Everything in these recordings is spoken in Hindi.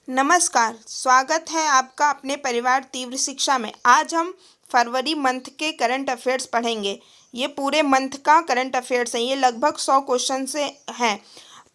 नमस्कार, स्वागत है आपका अपने परिवार तीव्र शिक्षा में। आज हम फरवरी मंथ के करंट अफेयर्स पढ़ेंगे। ये पूरे मंथ का करंट अफेयर्स है। ये लगभग 100 क्वेश्चन से हैं।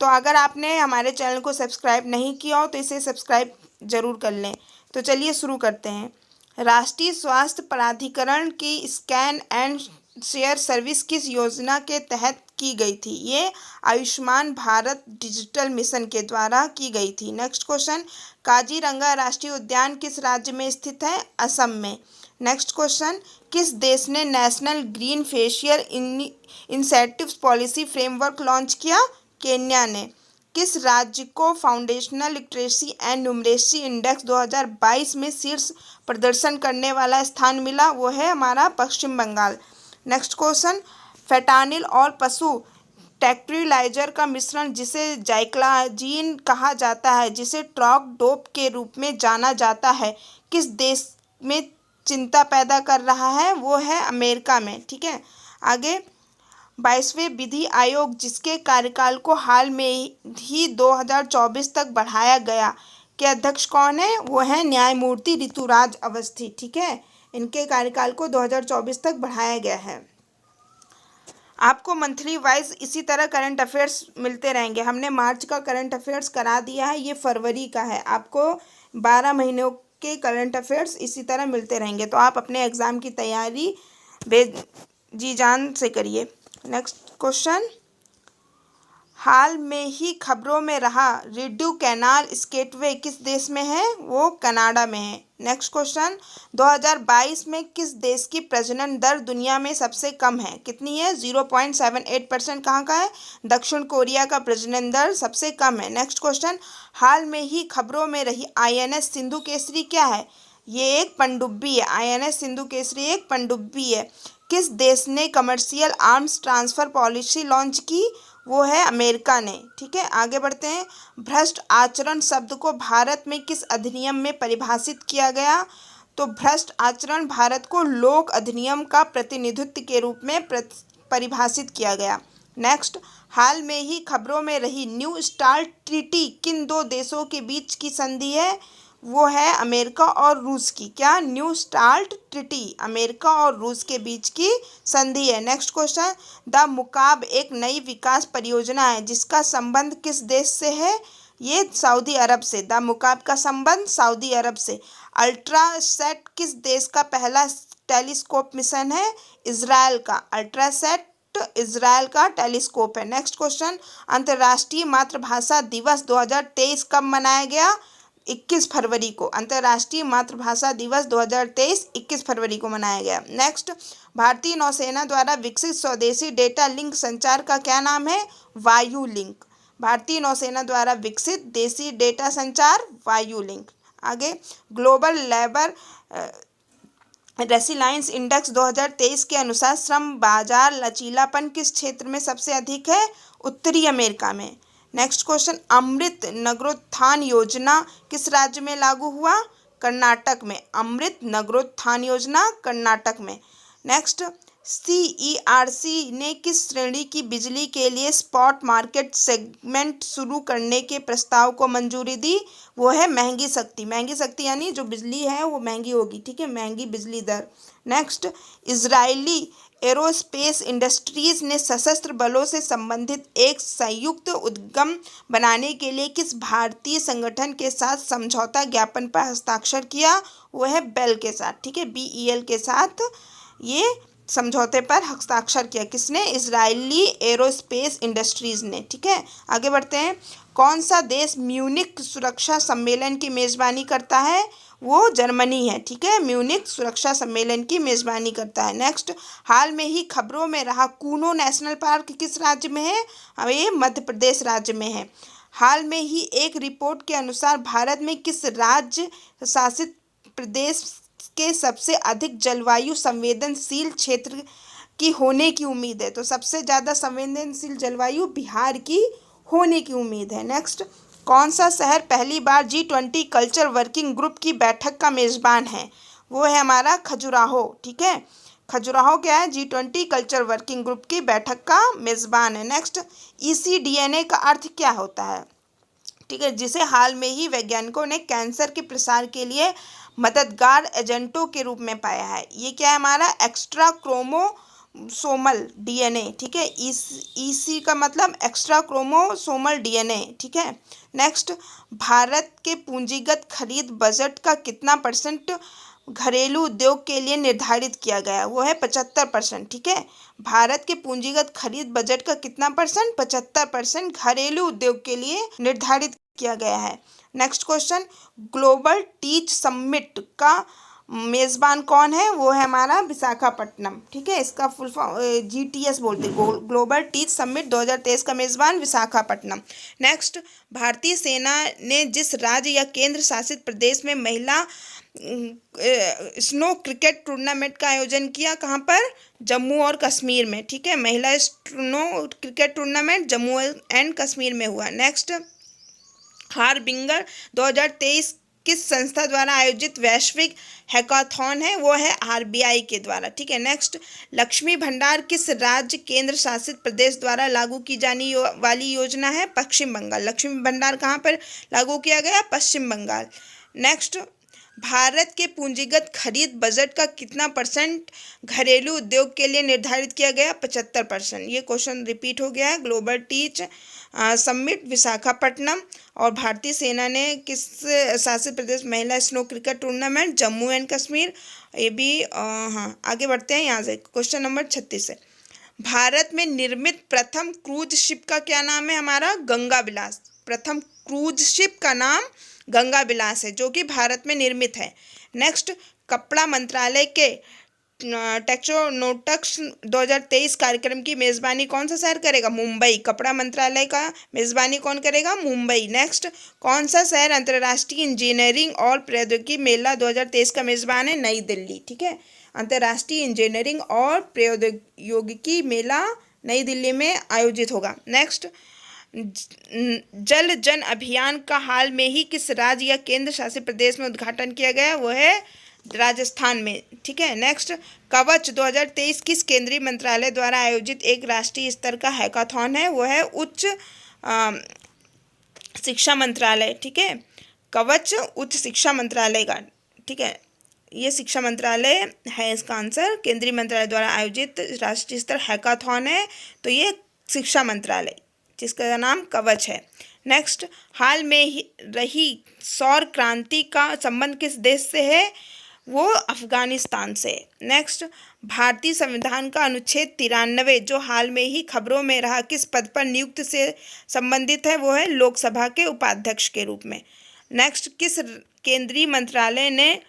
तो अगर आपने हमारे चैनल को सब्सक्राइब नहीं किया हो तो इसे सब्सक्राइब जरूर कर लें। तो चलिए शुरू करते हैं। राष्ट्रीय स्वास्थ्य प्राधिकरण की स्कैन एंड शेयर सर्विस किस योजना के तहत की गई थी? ये आयुष्मान भारत डिजिटल मिशन के द्वारा की गई थी। नेक्स्ट क्वेश्चन, काजीरंगा राष्ट्रीय उद्यान किस राज्य में स्थित है? असम में। नेक्स्ट क्वेश्चन, किस देश ने national green facial incentive policy framework launch किया? केन्या ने। किस राज्य को foundational literacy and numeracy index 2022 में शीर्ष प्रदर्शन करने वाला स्थान मिला? वो है हमारा पश्चिम बंगाल। नेक्स्ट क्वेश्चन, फेटानिल और पशु ट्रैंक्विलाइजर का मिश्रण जिसे जाइक्लाजीन कहा जाता है, जिसे ट्रॉक डोप के रूप में जाना जाता है, किस देश में चिंता पैदा कर रहा है? वो है अमेरिका में। ठीक है, आगे 22वें विधि आयोग जिसके कार्यकाल को हाल में ही 2024 तक बढ़ाया गया, के अध्यक्ष कौन है? वो है न्यायमूर्ति ऋतुराज अवस्थी। ठीक है, इनके कार्यकाल को 2024 तक बढ़ाया गया है। आपको मंथली वाइज इसी तरह करंट अफेयर्स मिलते रहेंगे। हमने मार्च का करंट अफेयर्स करा दिया है, ये फरवरी का है। आपको 12 महीनों के करंट अफेयर्स इसी तरह मिलते रहेंगे। तो आप अपने एग्ज़ाम की तैयारी जी जान से करिए। नेक्स्ट क्वेश्चन, हाल में ही खबरों में रहा रिड्यू कैनाल स्केटवे किस देश में है? वो कनाडा में है। नेक्स्ट क्वेश्चन, 2022 में किस देश की प्रजनन दर दुनिया में सबसे कम है? कितनी है? 0.78%। कहाँ का है? दक्षिण कोरिया का प्रजनन दर सबसे कम है। नेक्स्ट क्वेश्चन, हाल में ही खबरों में रही INS सिंधु केसरी क्या है? ये एक पनडुब्बी है। INS सिंधु केसरी एक पनडुब्बी है। किस देश ने commercial arms transfer policy launch की? वो है अमेरिका ने। ठीक है, आगे बढ़ते हैं। भ्रष्ट आचरण शब्द को भारत में किस अधिनियम में परिभाषित किया गया? तो भ्रष्ट आचरण भारत को लोक अधिनियम का प्रतिनिधित्व के रूप में परिभाषित किया गया। नेक्स्ट, हाल में ही खबरों में रही न्यू स्टार्ट ट्रीटी किन दो देशों के बीच की संधि है? वो है अमेरिका और रूस की। क्या? न्यू स्टार्ट ट्रीटी अमेरिका और रूस के बीच की संधि है। नेक्स्ट क्वेश्चन, द मुकाब एक नई विकास परियोजना है जिसका संबंध किस देश से है? ये सऊदी अरब से। द मुकाब का संबंध सऊदी अरब से। अल्ट्रासैट किस देश का पहला टेलीस्कोप मिशन है? इजराइल का। अल्ट्रासैट इजराइल का टेलीस्कोप है। नेक्स्ट क्वेश्चन, अंतर्राष्ट्रीय मातृभाषा दिवस 2023 कब मनाया गया? 21 फरवरी को। अंतर्राष्ट्रीय मातृभाषा दिवस 2023 21 फरवरी को मनाया गया। नेक्स्ट, भारतीय नौसेना द्वारा विकसित स्वदेशी डेटा लिंक संचार का क्या नाम है? वायु लिंक। भारतीय नौसेना द्वारा विकसित देशी डेटा संचार वायु लिंक। आगे, ग्लोबल लेबर रेसिलाइंस इंडेक्स 2023 के अनुसार श्रम बाजार लचीलापन किस क्षेत्र में सबसे अधिक है? उत्तरी अमेरिका में। नेक्स्ट क्वेश्चन, अमृत नगरोत्थान योजना किस राज्य में लागू हुआ? कर्नाटक में। अमृत नगरोत्थान योजना कर्नाटक में। नेक्स्ट, CERC ने किस श्रेणी की बिजली के लिए स्पॉट मार्केट सेगमेंट शुरू करने के प्रस्ताव को मंजूरी दी? वो है महंगी शक्ति। महंगी शक्ति यानी जो बिजली है वो महंगी होगी। ठीक है, महंगी बिजली दर। नेक्स्ट, इजरायली एरोस्पेस इंडस्ट्रीज ने सशस्त्र बलों से संबंधित एक संयुक्त उद्यम बनाने के लिए किस भारतीय संगठन के साथ समझौता ज्ञापन पर हस्ताक्षर किया? वो है बेल के साथ। ठीक है, BEL के साथ ये समझौते पर हस्ताक्षर किया। किसने? इजरायली एरोस्पेस इंडस्ट्रीज ने। ठीक है, आगे बढ़ते हैं। कौन सा देश म्यूनिक सुरक्षा सम्मेलन की मेजबानी करता है? वो जर्मनी है। ठीक है, म्यूनिक सुरक्षा सम्मेलन की मेजबानी करता है। नेक्स्ट, हाल में ही खबरों में रहा कूनो नेशनल पार्क किस राज्य में है? ये मध्य प्रदेश राज्य में है। हाल में ही एक रिपोर्ट के अनुसार भारत में किस राज्य शासित प्रदेश के सबसे अधिक जलवायु संवेदनशील क्षेत्र की होने की उम्मीद है? तो सबसे ज़्यादा संवेदनशील जलवायु बिहार की होने की उम्मीद है। नेक्स्ट, कौन सा शहर पहली बार G20 कल्चर वर्किंग ग्रुप की बैठक का मेज़बान है? वो है हमारा खजुराहो। ठीक है, खजुराहो क्या है? G20 कल्चर वर्किंग ग्रुप की बैठक का मेज़बान है। नेक्स्ट, ECDNA का अर्थ क्या होता है? ठीक है, जिसे हाल में ही वैज्ञानिकों ने कैंसर के प्रसार के लिए मददगार एजेंटों के रूप में पाया है। ये क्या है हमारा एक्स्ट्रा क्रोमोसोमल डीएनए, ठीक है, ईसी का मतलब एक्स्ट्रा क्रोमोसोमल डीएनए, ठीक है। नेक्स्ट, भारत के पूंजीगत खरीद बजट का कितना परसेंट घरेलू उद्योग के लिए निर्धारित किया गया है? वो है 75%, ठीक है। भारत के पूंजीगत खरीद बजट का कितना परसेंट? 75% घरेलू उद्योग के लिए निर्धारित किया गया है। Next question, global teach summit का मेज़बान कौन है? वो है हमारा विशाखापट्टनम, ठीक है। इसका फुल फॉर्म जीटीएस बोलते हैं, ग्लोबल टीच समिट 2023 का मेज़बान विशाखापट्टनम। नेक्स्ट, भारतीय सेना ने जिस राज्य या केंद्र शासित प्रदेश में महिला स्नो क्रिकेट टूर्नामेंट का आयोजन किया, कहाँ पर? जम्मू और कश्मीर में, ठीक है। महिला snow cricket tournament Jammu and Kashmir में हुआ। नेक्स्ट, हार्बिंगर 2023 किस संस्था द्वारा आयोजित वैश्विक हैकाथॉन है? वो है आरबीआई के द्वारा, ठीक है। नेक्स्ट, लक्ष्मी भंडार किस राज्य केंद्र शासित प्रदेश द्वारा लागू की जाने वाली योजना है? पश्चिम बंगाल। लक्ष्मी भंडार कहाँ पर लागू किया गया? पश्चिम बंगाल। नेक्स्ट, भारत के पूंजीगत खरीद बजट का कितना परसेंट घरेलू उद्योग के लिए निर्धारित किया गया? 75%। ये क्वेश्चन रिपीट हो गया है। ग्लोबल टीच समिट विशाखापट्टनम, और भारतीय सेना ने किस शासित प्रदेश महिला snow cricket tournament Jammu and Kashmir. ये भी हाँ, आगे बढ़ते हैं यहाँ से। क्वेश्चन नंबर 36 है, भारत में निर्मित प्रथम क्रूज शिप का क्या नाम है? हमारा गंगा विलास। प्रथम क्रूज शिप का नाम गंगा विलास है, जो कि भारत में निर्मित है। नेक्स्ट, कपड़ा मंत्रालय के टेक्नोनोटक्स 2023 कार्यक्रम की मेज़बानी कौन सा शहर करेगा? मुंबई। कपड़ा मंत्रालय का मेज़बानी कौन करेगा? मुंबई। नेक्स्ट, कौन सा शहर अंतर्राष्ट्रीय इंजीनियरिंग और प्रौद्योगिकी मेला 2023 का मेज़बान है? नई दिल्ली, ठीक है। अंतर्राष्ट्रीय इंजीनियरिंग और प्रौद्योगिकी मेला नई दिल्ली में आयोजित होगा। नेक्स्ट, जल जन अभियान का हाल में ही किस राज्य या केंद्र शासित प्रदेश में उद्घाटन किया गया? वो है राजस्थान में, ठीक है। नेक्स्ट, कवच 2023 किस केंद्रीय मंत्रालय द्वारा आयोजित एक राष्ट्रीय स्तर का हैकाथॉन है? वो है उच्च शिक्षा मंत्रालय, ठीक है। कवच उच्च शिक्षा मंत्रालय का, ठीक है। ये शिक्षा मंत्रालय है इसका आंसर। केंद्रीय मंत्रालय द्वारा आयोजित राष्ट्रीय स्तर हैकाथॉन है, तो ये शिक्षा मंत्रालय, जिसका नाम कवच है। नेक्स्ट, हाल में ही रही सौर क्रांति का संबंध किस देश से है? वो अफगानिस्तान से। नेक्स्ट, भारतीय संविधान का अनुच्छेद 93 जो हाल में ही खबरों में रहा, किस पद पर नियुक्त से संबंधित है? वो है लोकसभा के उपाध्यक्ष के रूप में। नेक्स्ट, किस केंद्रीय मंत्रालय ने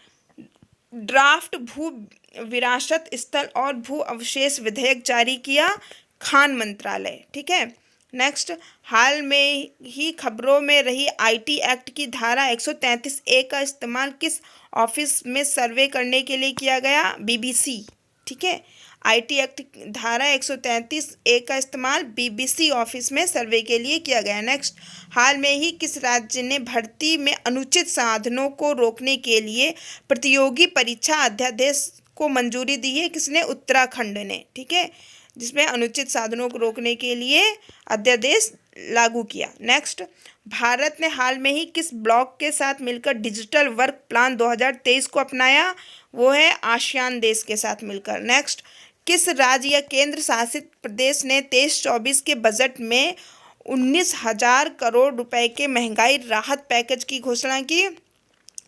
ड्राफ्ट भू विरासत स्थल और भू अवशेष विधेयक जारी किया? खान मंत्रालय, ठीक है। नेक्स्ट, हाल में ही खबरों में रही आईटी एक्ट की धारा 133A का इस्तेमाल किस ऑफिस में सर्वे करने के लिए किया गया? बीबीसी, ठीक है। आईटी एक्ट धारा 133A का इस्तेमाल बीबीसी ऑफिस में सर्वे के लिए किया गया। नेक्स्ट, हाल में ही किस राज्य ने भर्ती में अनुचित साधनों को रोकने के लिए प्रतियोगी परीक्षा अध्यादेश को मंजूरी दी है? किसने? उत्तराखंड ने, ठीक है, जिसमें अनुचित साधनों को रोकने के लिए अध्यादेश लागू किया। नेक्स्ट, भारत ने हाल में ही किस ब्लॉक के साथ मिलकर डिजिटल वर्क प्लान 2023 को अपनाया? वो है आसियान देश के साथ मिलकर। नेक्स्ट, किस राज्य या केंद्र शासित प्रदेश ने 23-24 के बजट में 19,000 करोड़ रुपए के महंगाई राहत पैकेज की घोषणा की?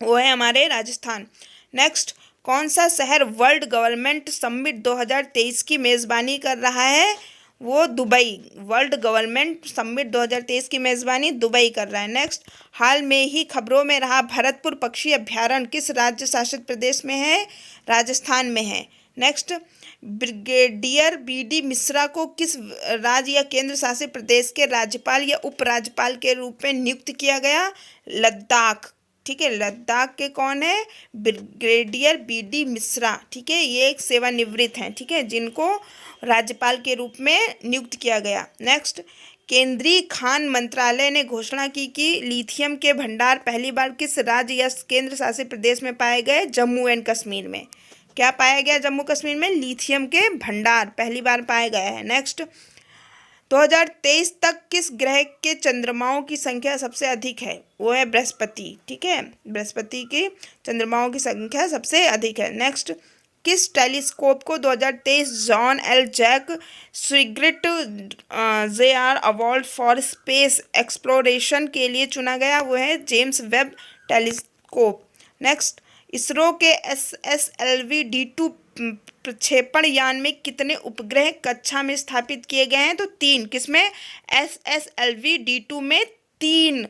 वो है हमारे राजस्थान। नेक्स्ट, कौन सा शहर वर्ल्ड गवर्नमेंट समिट 2023 की मेज़बानी कर रहा है? वो दुबई। वर्ल्ड गवर्नमेंट समिट 2023 की मेज़बानी दुबई कर रहा है। नेक्स्ट, हाल में ही खबरों में रहा भरतपुर पक्षी अभ्यारण्य किस राज्य शासित प्रदेश में है? राजस्थान में है। नेक्स्ट, ब्रिगेडियर बीडी मिश्रा को किस राज्य या केंद्र शासित प्रदेश के राज्यपाल या उपराज्यपाल के रूप में नियुक्त किया गया? लद्दाख, ठीक है। लद्दाख के कौन है? ब्रिगेडियर बीडी मिश्रा, ठीक है। ये एक सेवानिवृत्त हैं, ठीक है, जिनको राज्यपाल के रूप में नियुक्त किया गया। नेक्स्ट, केंद्रीय खान मंत्रालय ने घोषणा की कि लिथियम के भंडार पहली बार किस राज्य या केंद्र शासित प्रदेश में पाए गए? जम्मू एंड कश्मीर में। क्या पाया गया जम्मू कश्मीर में? लिथियम के भंडार पहली बार पाए गए हैं। नेक्स्ट, 2023 तक किस ग्रह के चंद्रमाओं की संख्या सबसे अधिक है? वो है बृहस्पति। ठीक है, बृहस्पति की चंद्रमाओं की संख्या सबसे अधिक है। नेक्स्ट, किस टेलीस्कोप को 2023 John L Jack Swigert JR award for space exploration के लिए चुना गया? वो है James Webb telescope. Next, ISRO के SSLV-D2 प्रक्षेपण यान में कितने उपग्रह कक्षा में स्थापित किए गए हैं? तो 3। किसमें? SSLV-D2 में 3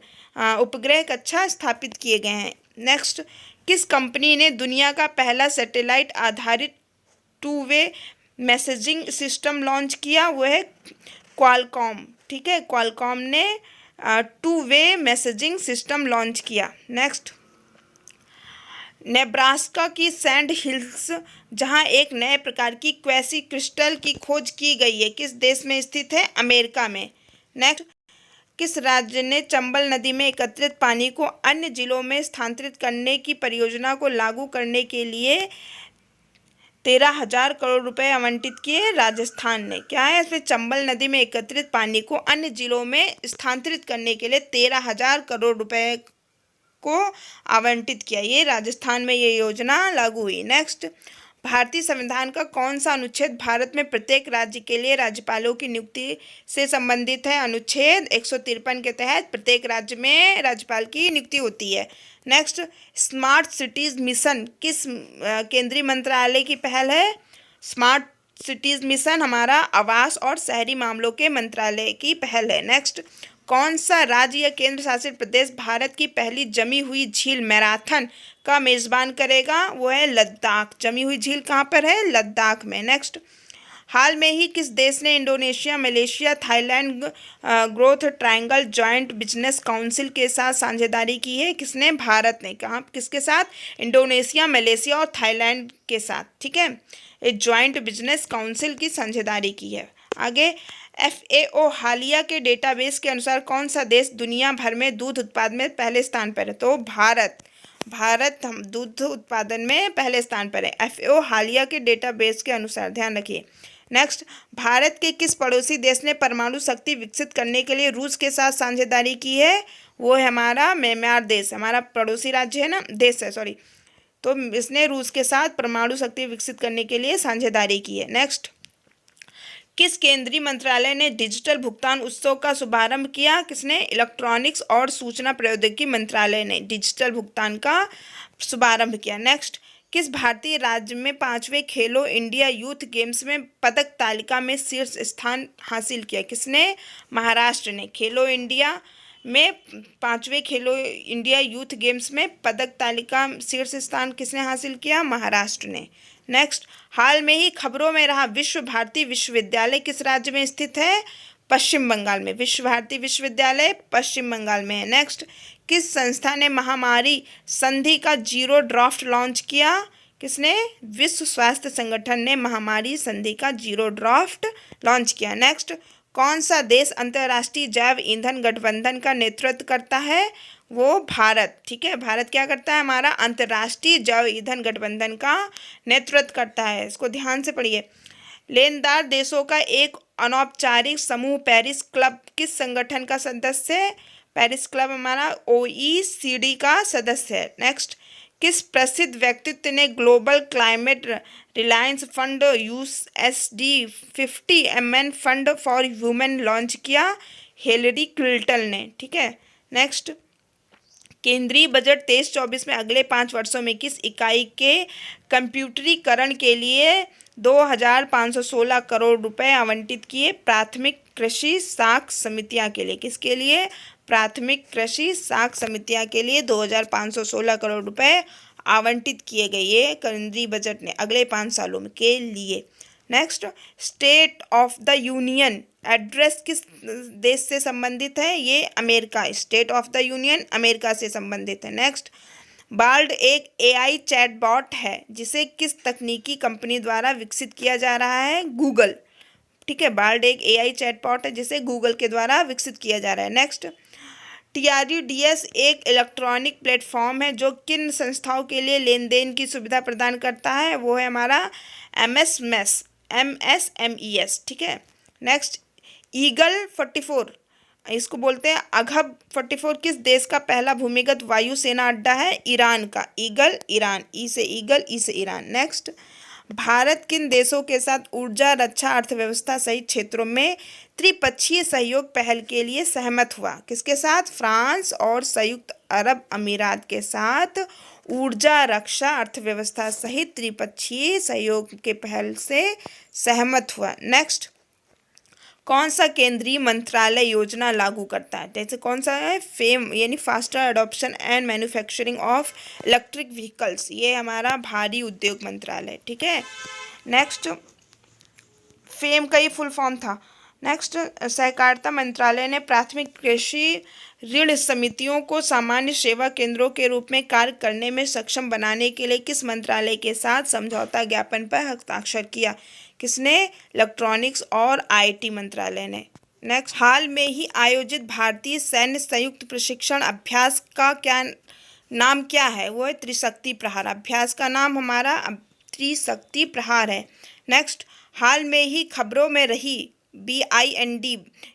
उपग्रह कक्षा स्थापित किए गए हैं। नेक्स्ट, किस कंपनी ने दुनिया का पहला सैटेलाइट आधारित 2-वे मैसेजिंग सिस्टम लॉन्च किया? वो है क्वालकॉम। ठीक है, क्वालकॉम ने 2-वे मैसेजिंग सिस्टम लॉन्च किया। नेक्स्ट, नेब्रास्का की सैंड हिल्स जहां एक नए प्रकार की क्वेसी क्रिस्टल की खोज की गई है, किस देश में स्थित है? अमेरिका में। नेक्स्ट, किस राज्य ने चंबल नदी में एकत्रित पानी को अन्य जिलों में स्थानांतरित करने की परियोजना को लागू करने के लिए 13,000 करोड़ रुपए आवंटित किए? राजस्थान ने। क्या है इसमें? चंबल नदी में एकत्रित पानी को अन्य जिलों में स्थानांतरित करने के लिए 13,000 करोड़ रुपए को आवंटित किया। ये राजस्थान में ये योजना लागू हुई। नेक्स्ट, भारतीय संविधान का कौन सा अनुच्छेद भारत में प्रत्येक राज्य के लिए राज्यपालों की नियुक्ति से संबंधित है? अनुच्छेद 153 के तहत प्रत्येक राज्य में राज्यपाल की नियुक्ति होती है। नेक्स्ट, स्मार्ट सिटीज मिशन किस केंद्रीय मंत्रालय की पहल है? स्मार्ट सिटीज मिशन हमारा आवास और शहरी मामलों के मंत्रालय की पहल है। नेक्स्ट, कौन सा राज्य या केंद्र शासित प्रदेश भारत की पहली जमी हुई झील मैराथन का मेजबान करेगा? वो है लद्दाख। जमी हुई झील कहाँ पर है? लद्दाख में। नेक्स्ट, हाल में ही किस देश ने Indonesia, Malaysia, Thailand growth triangle joint business council के साथ साझेदारी की है? किसने? भारत ने। कहाँ, किसके साथ? इंडोनेशिया, मलेशिया और थाईलैंड के साथ। ठीक है, एक जॉइंट बिजनेस काउंसिल की साझेदारी की है। आगे, FAO हालिया के डेटाबेस के अनुसार कौन सा देश दुनिया भर में दूध उत्पादन में पहले स्थान पर है? तो भारत हम दूध उत्पादन में पहले स्थान पर है FAO हालिया के डेटाबेस के अनुसार, ध्यान रखिए। नेक्स्ट, भारत के किस पड़ोसी देश ने परमाणु शक्ति विकसित करने के लिए रूस के साथ साझेदारी की है? वो है हमारा म्यांमार देश। हमारा पड़ोसी राज्य है ना, देश है, सॉरी। तो इसने रूस के साथ परमाणु शक्ति विकसित करने के लिए साझेदारी की है। नेक्स्ट, किस केंद्रीय मंत्रालय ने डिजिटल भुगतान उत्सव का शुभारंभ किया? किसने? इलेक्ट्रॉनिक्स और सूचना प्रौद्योगिकी मंत्रालय ने डिजिटल भुगतान का शुभारंभ किया। नेक्स्ट, किस भारतीय राज्य में 5वें खेलो इंडिया यूथ गेम्स में पदक तालिका में शीर्ष स्थान हासिल किया? किसने? महाराष्ट्र ने। खेलो इंडिया में 5वें खेलो इंडिया यूथ गेम्स में पदक तालिका शीर्ष स्थान किसने हासिल किया? महाराष्ट्र ने। नेक्स्ट, हाल में ही खबरों में रहा विश्व भारती विश्वविद्यालय किस राज्य में स्थित है? पश्चिम बंगाल में। विश्व भारती विश्वविद्यालय पश्चिम बंगाल में है। नेक्स्ट, किस संस्था ने महामारी संधि का जीरो ड्राफ्ट लॉन्च किया? किसने? विश्व स्वास्थ्य संगठन ने महामारी संधि का जीरो ड्राफ्ट लॉन्च किया। नेक्स्ट, कौन सा देश अंतर्राष्ट्रीय जैव ईंधन गठबंधन का नेतृत्व करता है? वो भारत। ठीक है, भारत क्या करता है? हमारा अंतर्राष्ट्रीय जैव ईंधन गठबंधन का नेतृत्व करता है। इसको ध्यान से पढ़िए। लेनदार देशों का एक अनौपचारिक समूह पेरिस क्लब किस संगठन का सदस्य है? पेरिस क्लब हमारा OECD का सदस्य है। नेक्स्ट, किस प्रसिद्ध व्यक्तित्व ने global climate Reliance fund USD 50 MN fund for human launch किया? हिलरी क्लिंटन ने। ठीक है, नेक्स्ट, केंद्रीय बजट 23-24 में अगले 5 वर्षों में किस इकाई के कंप्यूटरीकरण के लिए 2,516 करोड़ रुपए आवंटित किए? प्राथमिक कृषि साख समितियां के लिए। किसके लिए? प्राथमिक कृषि साख समितियां के लिए 2,516 करोड़ रुपए आवंटित किए गए ये केंद्रीय बजट ने अगले 5 सालों में के लिए। Next, state of the union address किस देश से संबंधित है? ये America. State of the union America से संबंधित है। नेक्स्ट, बाल्ड एक AI चैटबॉट है जिसे किस तकनीकी कंपनी द्वारा विकसित किया जा रहा है? गूगल। ठीक है, बाल्ड एक AI चैटबॉट है जिसे गूगल के द्वारा विकसित किया जा रहा है। नेक्स्ट, TRUDS एक इलेक्ट्रॉनिक प्लेटफॉर्म है जो किन संस्थाओं के लिए लेन देन की सुविधा प्रदान करता है? वो है हमारा MSMES। ठीक है। नेक्स्ट, ईगल 44, इसको बोलते हैं अघब 44, किस देश का पहला भूमिगत वायुसेना अड्डा है? ईरान का। ईगल ईरान, ई से ईगल, ई से ईरान। नेक्स्ट, भारत किन देशों के साथ ऊर्जा, रक्षा, अर्थव्यवस्था सहित क्षेत्रों में त्रिपक्षीय सहयोग पहल के लिए सहमत हुआ? किसके साथ? फ्रांस और संयुक्त अरब अमीरात के साथ ऊर्जा, रक्षा, अर्थव्यवस्था सहित त्रिपक्षीय सहयोग के पहल से सहमत हुआ। नेक्स्ट, कौन सा केंद्रीय मंत्रालय योजना लागू करता है? जैसे कौन सा है? फेम यानी faster adoption and manufacturing of electric vehicles, ये हमारा भारी उद्योग मंत्रालय। ठीक है। नेक्स्ट, फेम का ही फुल फॉर्म था। नेक्स्ट, सहकारिता मंत्रालय ने प्राथमिक कृषि ऋण समितियों को सामान्य सेवा केंद्रों के रूप में कार्य करने में सक्षम बनाने के लिए किस मंत्रालय के साथ समझौता ज्ञापन पर हस्ताक्षर किया? किसने? इलेक्ट्रॉनिक्स और आईटी मंत्रालय ने। नेक्स्ट, हाल में ही आयोजित भारतीय सैन्य संयुक्त प्रशिक्षण अभ्यास का नाम क्या है? वो है त्रिशक्ति प्रहार। अभ्यास का नाम हमारा त्रिशक्ति प्रहार है। नेक्स्ट, हाल में ही खबरों में रही BIND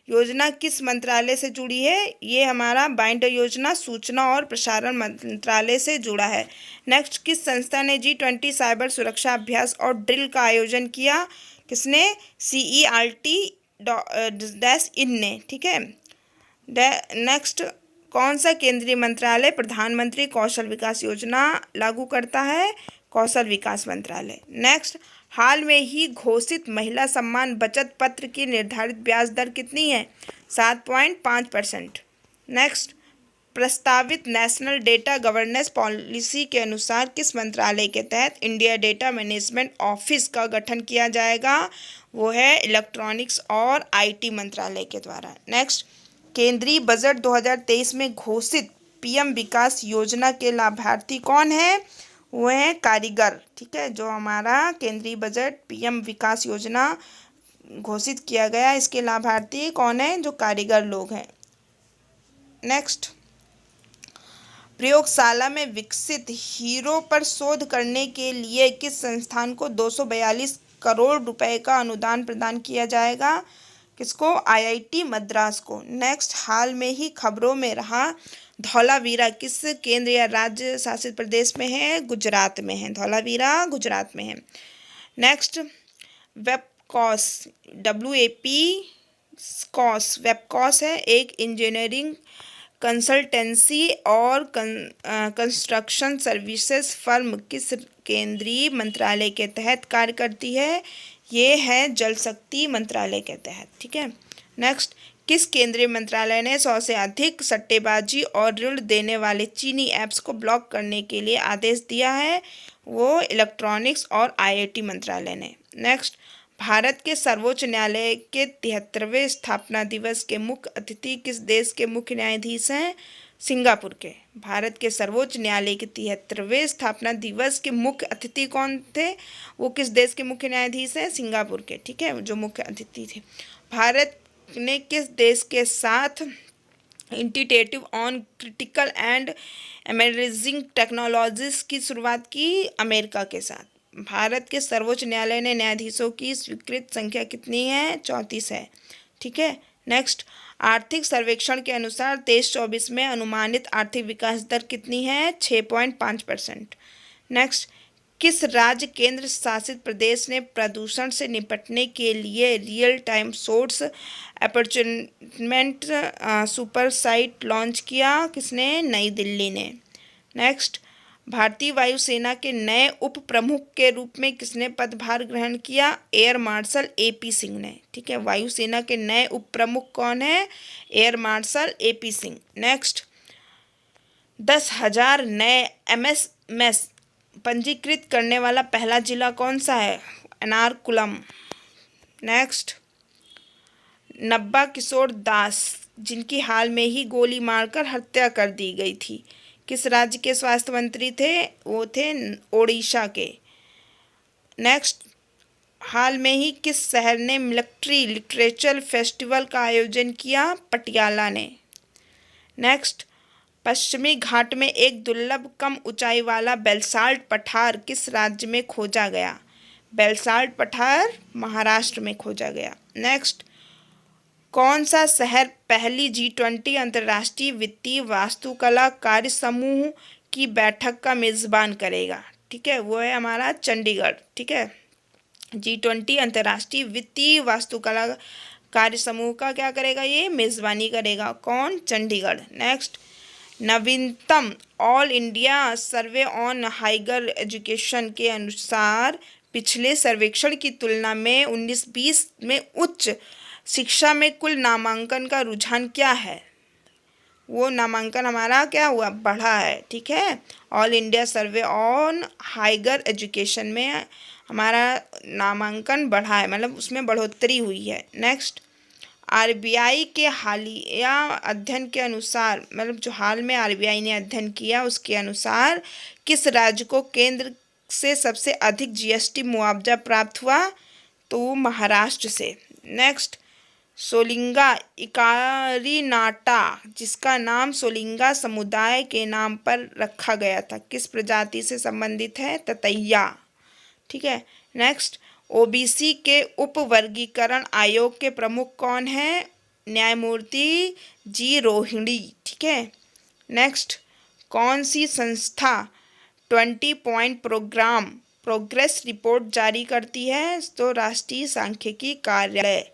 योजना किस मंत्रालय से जुड़ी है? ये हमारा बाइंड योजना सूचना और प्रसारण मंत्रालय से जुड़ा है। नेक्स्ट, किस संस्था ने G20 साइबर सुरक्षा अभ्यास और ड्रिल का आयोजन किया? किसने? CERT-IN ने। ठीक है। नेक्स्ट, कौन सा केंद्रीय मंत्रालय प्रधानमंत्री कौशल विकास योजना लागू करता है? कौशल विकास मंत्रालय। नेक्स्ट, हाल में ही घोषित महिला सम्मान बचत पत्र की निर्धारित ब्याज दर कितनी है? 7.5%। नेक्स्ट, प्रस्तावित नेशनल डेटा गवर्नेंस पॉलिसी के अनुसार किस मंत्रालय के तहत इंडिया डेटा मैनेजमेंट ऑफिस का गठन किया जाएगा? वो है इलेक्ट्रॉनिक्स और आईटी मंत्रालय के द्वारा। नेक्स्ट, केंद्रीय बजट 2023 में घोषित PM विकास योजना के लाभार्थी कौन है? वो है कारीगर। ठीक है। जो हमारा केंद्रीय बजट PM विकास योजना घोषित किया गया, इसके लाभार्थी कौन है? जो कारीगर लोग हैं। नेक्स्ट, प्रयोगशाला में विकसित हीरो पर शोध करने के लिए किस संस्थान को 242 करोड़ रुपए का अनुदान प्रदान किया जाएगा? किसको? IIT मद्रास को। नेक्स्ट, हाल में ही खबरों में रहा धौलावीरा किस केंद्र या राज्य शासित प्रदेश में है? गुजरात में है। धौलावीरा गुजरात में है। नेक्स्ट, वेबकॉस, WAP वेबकॉस है एक इंजीनियरिंग कंसल्टेंसी और कंस्ट्रक्शन सर्विसेज फर्म किस केंद्रीय मंत्रालय के तहत कार्य करती है? ये है जल शक्ति मंत्रालय के तहत। ठीक है। नेक्स्ट, किस केंद्रीय मंत्रालय ने 100 से अधिक सट्टेबाजी और ऋण देने वाले चीनी ऐप्स को ब्लॉक करने के लिए आदेश दिया है? वो इलेक्ट्रॉनिक्स और IIT मंत्रालय ने। नेक्स्ट, भारत के सर्वोच्च न्यायालय के 73वें स्थापना दिवस के मुख्य अतिथि किस देश के मुख्य न्यायाधीश हैं? सिंगापुर के। भारत के सर्वोच्च न्यायालय के 73वें स्थापना दिवस के मुख्य अतिथि कौन थे? वो किस देश के मुख्य न्यायाधीश हैं? सिंगापुर के। ठीक है। जो मुख्य अतिथि थे। भारत ने किस देश के साथ integrative on critical and emerging technologies की शुरुआत की? अमेरिका के साथ। भारत के सर्वोच्च न्यायालय ने न्यायाधीशों की स्वीकृत संख्या कितनी है? 34 है। ठीक है। नेक्स्ट, आर्थिक सर्वेक्षण के अनुसार 23-24 में अनुमानित आर्थिक विकास दर कितनी है? 6.5%। नेक्स्ट, किस राज्य केंद्र शासित प्रदेश ने प्रदूषण से निपटने के लिए real time source apportionment super site launch किया? किसने? नई दिल्ली ने। नेक्स्ट, भारतीय वायुसेना के नए उप प्रमुख के रूप में किसने पदभार ग्रहण किया? एयर मार्शल AP सिंह ने। ठीक है। वायुसेना के नए उप प्रमुख कौन है? Air marshal AP Singh. Next, 10,000 नए MSMS पंजीकृत करने वाला पहला जिला कौन सा है? एर्नाकुलम। नेक्स्ट, नब्बा किशोर दास जिनकी हाल में ही गोली मारकर हत्या कर दी गई थी, किस राज्य के स्वास्थ्य मंत्री थे? वो थे ओडिशा के। नेक्स्ट, हाल में ही किस शहर ने मिलिट्री लिटरेचर फेस्टिवल का आयोजन किया? पटियाला ने। नेक्स्ट, पश्चिमी घाट में एक दुर्लभ कम ऊंचाई वाला बेलसाल्ट पठार किस राज्य में खोजा गया? बेलसाल्ट पठार महाराष्ट्र में खोजा गया। नेक्स्ट, कौन सा शहर पहली G20 अंतर्राष्ट्रीय वित्तीय वास्तुकला कार्य समूह की बैठक का मेज़बान करेगा? ठीक है, वो है हमारा चंडीगढ़। ठीक है, G20 अंतर्राष्ट्रीय वित्तीय वास्तुकला कार्य समूह का क्या करेगा? ये मेज़बानी करेगा। कौन? चंडीगढ़। नेक्स्ट, नवीनतम all India survey on higher education के अनुसार पिछले सर्वेक्षण की तुलना में 19-20 में उच्च शिक्षा में कुल नामांकन का रुझान क्या है? वो नामांकन हमारा क्या हुआ? बढ़ा है। ठीक है, all India survey on higher education में हमारा नामांकन बढ़ा है, मतलब उसमें बढ़ोतरी हुई है। नेक्स्ट, आरबीआई के हालिया अध्ययन के अनुसार, मतलब जो हाल में आरबीआई ने अध्ययन किया उसके अनुसार किस राज्य को केंद्र से सबसे अधिक जीएसटी मुआवजा प्राप्त हुआ? तो महाराष्ट्र से। नेक्स्ट, सोलिंगा इकारिनाटा, जिसका नाम सोलिंगा समुदाय के नाम पर रखा गया था, किस प्रजाति से संबंधित है? ततैया। ठीक है, नेक्स्ट, ओबीसी के उप वर्गीकरण आयोग के प्रमुख कौन है? न्यायमूर्ति जी रोहिणी। ठीक है, नेक्स्ट, कौन सी संस्था 20 पॉइंट प्रोग्रेस रिपोर्ट जारी करती है? तो राष्ट्रीय सांख्यिकी कार्यालय।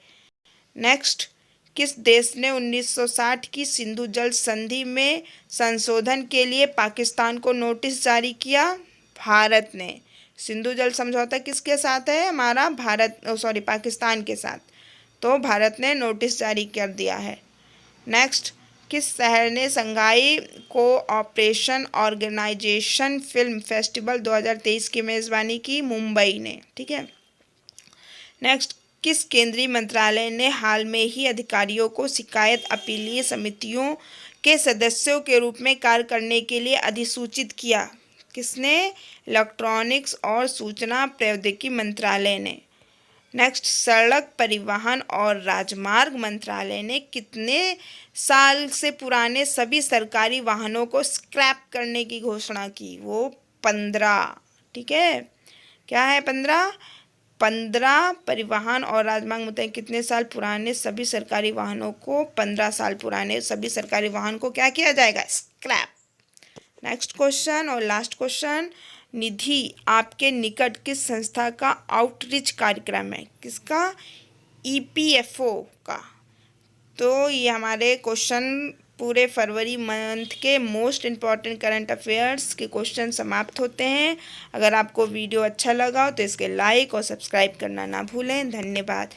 नेक्स्ट, किस देश ने 1960 की सिंधु जल संधि में संशोधन के लिए पाकिस्तान को नोटिस जारी किया? भारत ने। सिंधु जल समझौता किसके साथ है? हमारा पाकिस्तान के साथ। तो भारत ने नोटिस जारी कर दिया है। नेक्स्ट, किस शहर ने संघाई कोऑपरेशन ऑर्गेनाइजेशन फिल्म फेस्टिवल 2023 की मेज़बानी की? मुंबई ने। ठीक है, नेक्स्ट, किस केंद्रीय मंत्रालय ने हाल में ही अधिकारियों को शिकायत अपीलीय समितियों के सदस्यों के रूप में कार्य करने के लिए अधिसूचित किया? किसने? इलेक्ट्रॉनिक्स और सूचना प्रौद्योगिकी मंत्रालय ने। नेक्स्ट, सड़क परिवहन और राजमार्ग मंत्रालय ने कितने साल से पुराने सभी सरकारी वाहनों को स्क्रैप करने की घोषणा की? वो 15। ठीक है, क्या है? 15 परिवहन और राजमार्ग मंत्रालय कितने साल पुराने सभी सरकारी वाहनों को, 15 साल पुराने सभी सरकारी वाहन को क्या किया जाएगा? स्क्रैप। नेक्स्ट क्वेश्चन और लास्ट क्वेश्चन, निधि आपके निकट किस संस्था का आउटरीच कार्यक्रम है? किसका? ईपीएफओ का। तो ये हमारे क्वेश्चन पूरे फरवरी मंथ के मोस्ट इम्पॉर्टेंट करंट अफेयर्स के क्वेश्चन समाप्त होते हैं। अगर आपको वीडियो अच्छा लगा हो तो इसके लाइक और सब्सक्राइब करना ना भूलें। धन्यवाद।